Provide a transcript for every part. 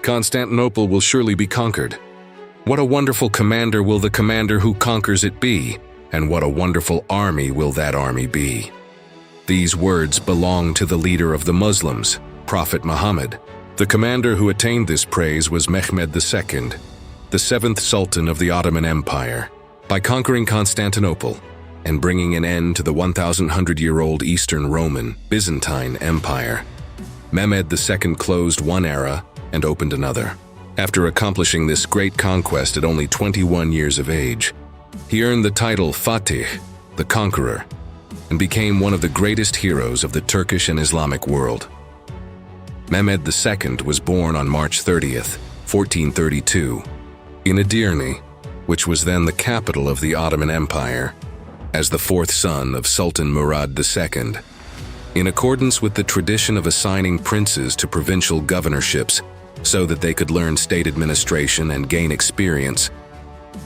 Constantinople will surely be conquered. What a wonderful commander will the commander who conquers it be, and what a wonderful army will that army be. These words belong to the leader of the Muslims, Prophet Muhammad. The commander who attained this praise was Mehmed II, the seventh Sultan of the Ottoman Empire. By conquering Constantinople and bringing an end to the 1,100-year-old Eastern Roman, Byzantine Empire, Mehmed II closed one era and opened another. After accomplishing this great conquest at only 21 years of age, he earned the title Fatih, the Conqueror, and became one of the greatest heroes of the Turkish and Islamic world. Mehmed II was born on March 30th, 1432, in Edirne, which was then the capital of the Ottoman Empire, as the fourth son of Sultan Mehmed II. In accordance with the tradition of assigning princes to provincial governorships so that they could learn state administration and gain experience,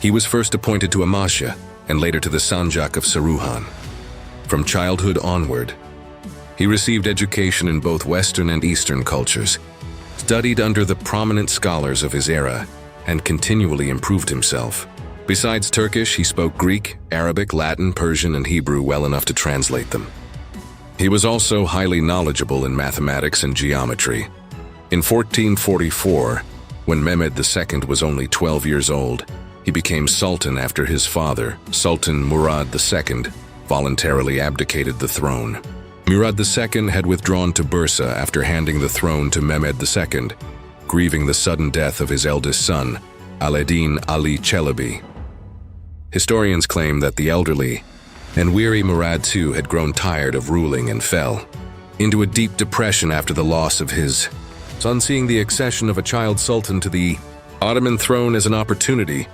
he was first appointed to Amasya and later to the Sanjak of Saruhan. From childhood onward, he received education in both Western and Eastern cultures, studied under the prominent scholars of his era, and continually improved himself. Besides Turkish, he spoke Greek, Arabic, Latin, Persian, and Hebrew well enough to translate them. He was also highly knowledgeable in mathematics and geometry. In 1444, when Mehmed II was only 12 years old, he became Sultan after his father, Sultan Mehmed II, voluntarily abdicated the throne. Mehmed II had withdrawn to Bursa after handing the throne to Mehmed II, grieving the sudden death of his eldest son, Alaeddin Ali Çelebi. Historians claim that the elderly and weary Mehmed II had grown tired of ruling and fell into a deep depression after the loss of his son. Seeing the accession of a child sultan to the Ottoman throne as an opportunity,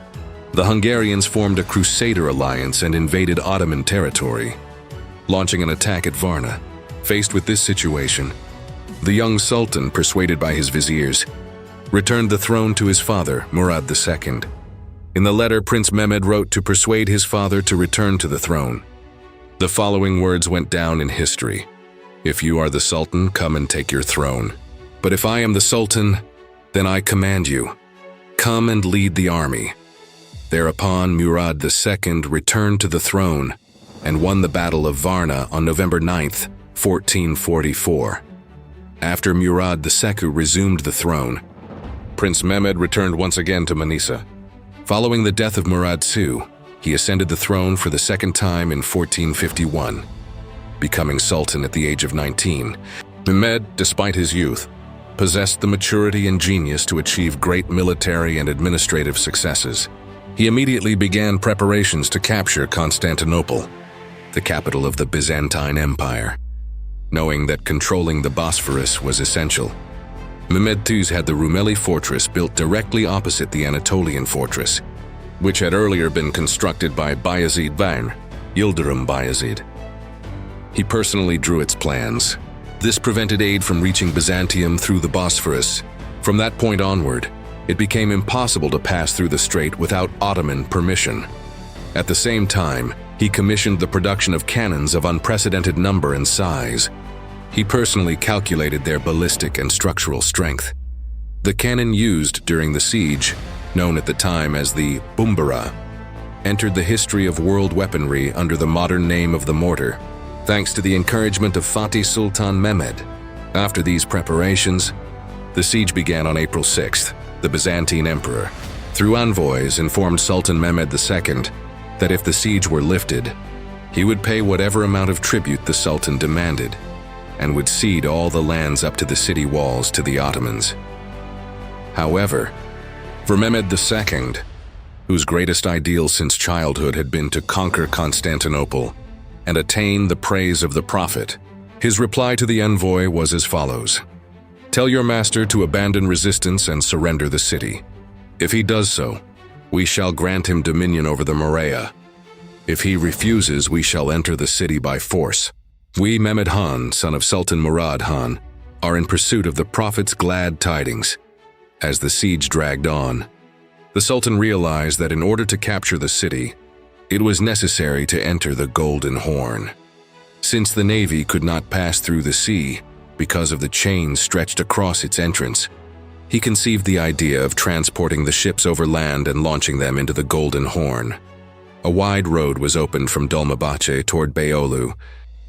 the Hungarians formed a crusader alliance and invaded Ottoman territory, launching an attack at Varna. Faced with this situation, the young sultan, persuaded by his viziers, returned the throne to his father, Mehmed II. In the letter, Prince Mehmed wrote to persuade his father to return to the throne. The following words went down in history: "If you are the sultan, come and take your throne. But if I am the sultan, then I command you, come and lead the army." Thereupon, Mehmed II returned to the throne and won the Battle of Varna on November 9th, 1444. After Mehmed II resumed the throne, Prince Mehmed returned once again to Manisa. Following the death of Mehmed II, he ascended the throne for the second time in 1451, becoming sultan at the age of 19. Mehmed, despite his youth, possessed the maturity and genius to achieve great military and administrative successes. He immediately began preparations to capture Constantinople, the capital of the Byzantine Empire. Knowing that controlling the Bosphorus was essential, Mehmed II had the Rumeli fortress built directly opposite the Anatolian fortress, which had earlier been constructed by Bayezid Van, Yildirim Bayezid. He personally drew its plans. This prevented aid from reaching Byzantium through the Bosphorus. From that point onward, it became impossible to pass through the strait without Ottoman permission. At the same time, he commissioned the production of cannons of unprecedented number and size. He personally calculated their ballistic and structural strength. The cannon used during the siege, known at the time as the Bumbara, entered the history of world weaponry under the modern name of the mortar, thanks to the encouragement of Fatih Sultan Mehmed. After these preparations, the siege began on April 6th. The Byzantine emperor, through envoys, informed Sultan Mehmed II that if the siege were lifted, he would pay whatever amount of tribute the Sultan demanded and would cede all the lands up to the city walls to the Ottomans. However, for Mehmed II, whose greatest ideal since childhood had been to conquer Constantinople and attain the praise of the Prophet, his reply to the envoy was as follows: "Tell your master to abandon resistance and surrender the city. If he does so, we shall grant him dominion over the Morea. If he refuses, we shall enter the city by force. We, Mehmed Han, son of Sultan Murad Han, are in pursuit of the Prophet's glad tidings." As the siege dragged on, the Sultan realized that in order to capture the city, it was necessary to enter the Golden Horn. Since the navy could not pass through the sea because of the chains stretched across its entrance, he conceived the idea of transporting the ships over land and launching them into the Golden Horn. A wide road was opened from Dolmabahce toward Beyoğlu,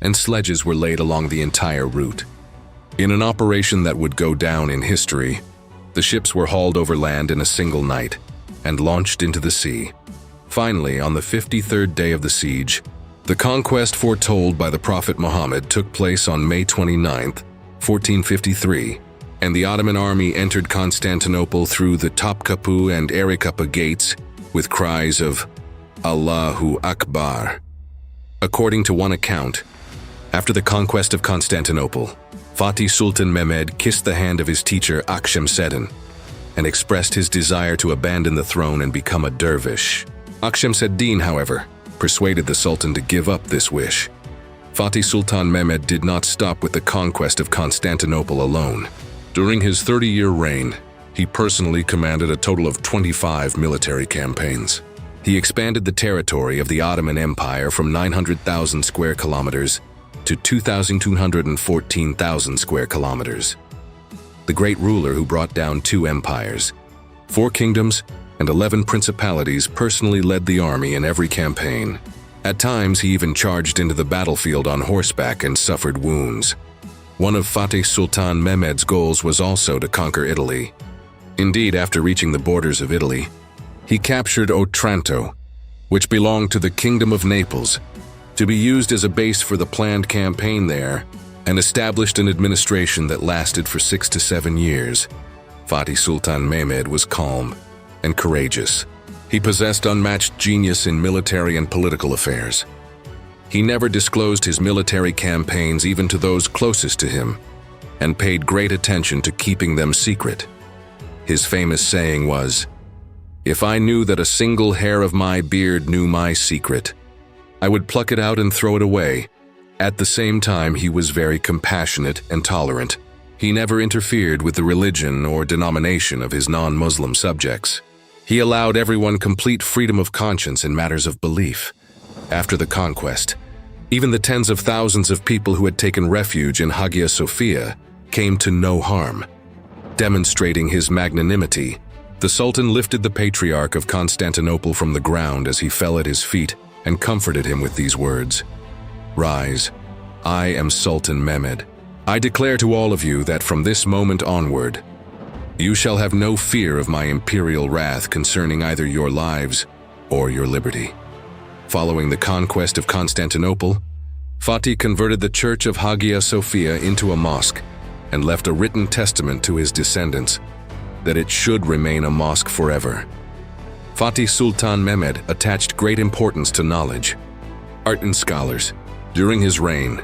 and sledges were laid along the entire route. In an operation that would go down in history, the ships were hauled over land in a single night and launched into the sea. Finally, on the 53rd day of the siege, the conquest foretold by the Prophet Muhammad took place on May 29, 1453, and the Ottoman army entered Constantinople through the Topkapı and Erekapı gates with cries of Allahu Akbar. According to one account, after the conquest of Constantinople, Fatih Sultan Mehmed kissed the hand of his teacher Akşemseddin and expressed his desire to abandon the throne and become a dervish. Akşemseddin, however, persuaded the Sultan to give up this wish. Fatih Sultan Mehmed did not stop with the conquest of Constantinople alone. During his 30-year reign, he personally commanded a total of 25 military campaigns. He expanded the territory of the Ottoman Empire from 900,000 square kilometers to 2,214,000 square kilometers. The great ruler who brought down 2 empires, 4 kingdoms, and 11 principalities personally led the army in every campaign. At times, he even charged into the battlefield on horseback and suffered wounds. One of Fatih Sultan Mehmed's goals was also to conquer Italy. Indeed, after reaching the borders of Italy, he captured Otranto, which belonged to the Kingdom of Naples, to be used as a base for the planned campaign there, and established an administration that lasted for 6 to 7 years. Fatih Sultan Mehmed was calm and courageous. He possessed unmatched genius in military and political affairs. He never disclosed his military campaigns even to those closest to him, and paid great attention to keeping them secret. His famous saying was, "If I knew that a single hair of my beard knew my secret, I would pluck it out and throw it away." At the same time, he was very compassionate and tolerant. He never interfered with the religion or denomination of his non-Muslim subjects. He allowed everyone complete freedom of conscience in matters of belief. After the conquest, even the tens of thousands of people who had taken refuge in Hagia Sophia came to no harm. Demonstrating his magnanimity, the Sultan lifted the Patriarch of Constantinople from the ground as he fell at his feet and comforted him with these words, "Rise, I am Sultan Mehmed. I declare to all of you that from this moment onward, you shall have no fear of my imperial wrath concerning either your lives or your liberty." Following the conquest of Constantinople, Fatih converted the church of Hagia Sophia into a mosque and left a written testament to his descendants that it should remain a mosque forever. Fatih Sultan Mehmed attached great importance to knowledge, art, and scholars. During his reign,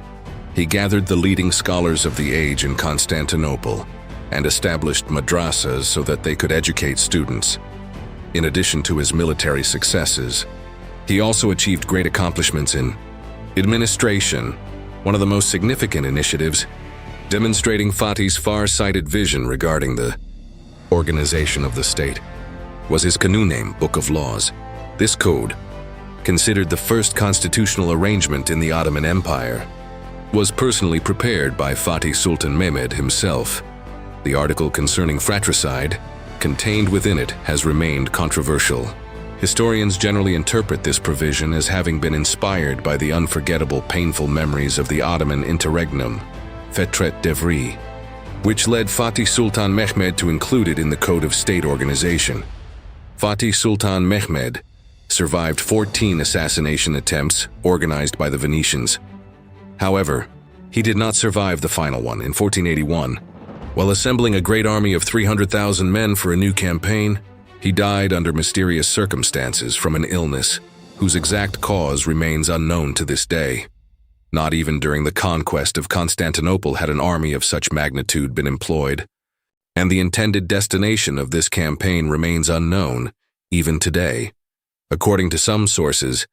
he gathered the leading scholars of the age in Constantinople and established madrasas so that they could educate students. In addition to his military successes, he also achieved great accomplishments in administration, one of the most significant initiatives, demonstrating Fatih's far-sighted vision regarding the organization of the state, was his Kanun, Book of Laws. This code, considered the first constitutional arrangement in the Ottoman Empire, was personally prepared by Fatih Sultan Mehmed himself. The article concerning fratricide, contained within it, has remained controversial. Historians generally interpret this provision as having been inspired by the unforgettable, painful memories of the Ottoman interregnum, Fetret Devri, which led Fatih Sultan Mehmed to include it in the Code of State Organization. Fatih Sultan Mehmed survived 14 assassination attempts organized by the Venetians. However, he did not survive the final one in 1481. While assembling a great army of 300,000 men for a new campaign, he died under mysterious circumstances from an illness whose exact cause remains unknown to this day. Not even during the conquest of Constantinople had an army of such magnitude been employed, and the intended destination of this campaign remains unknown, even today. According to some sources,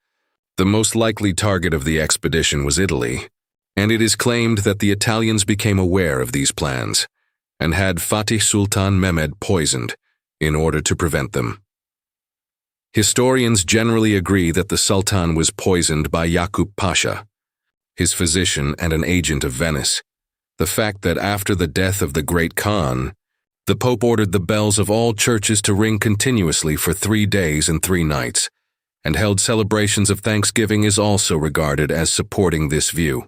the most likely target of the expedition was Italy, and it is claimed that the Italians became aware of these plans and had Fatih Sultan Mehmed poisoned in order to prevent them. Historians generally agree that the Sultan was poisoned by Yakup Pasha, his physician and an agent of Venice. The fact that after the death of the great Khan, The Pope ordered the bells of all churches to ring continuously for 3 days and 3 nights, and held celebrations of Thanksgiving is also regarded as supporting this view.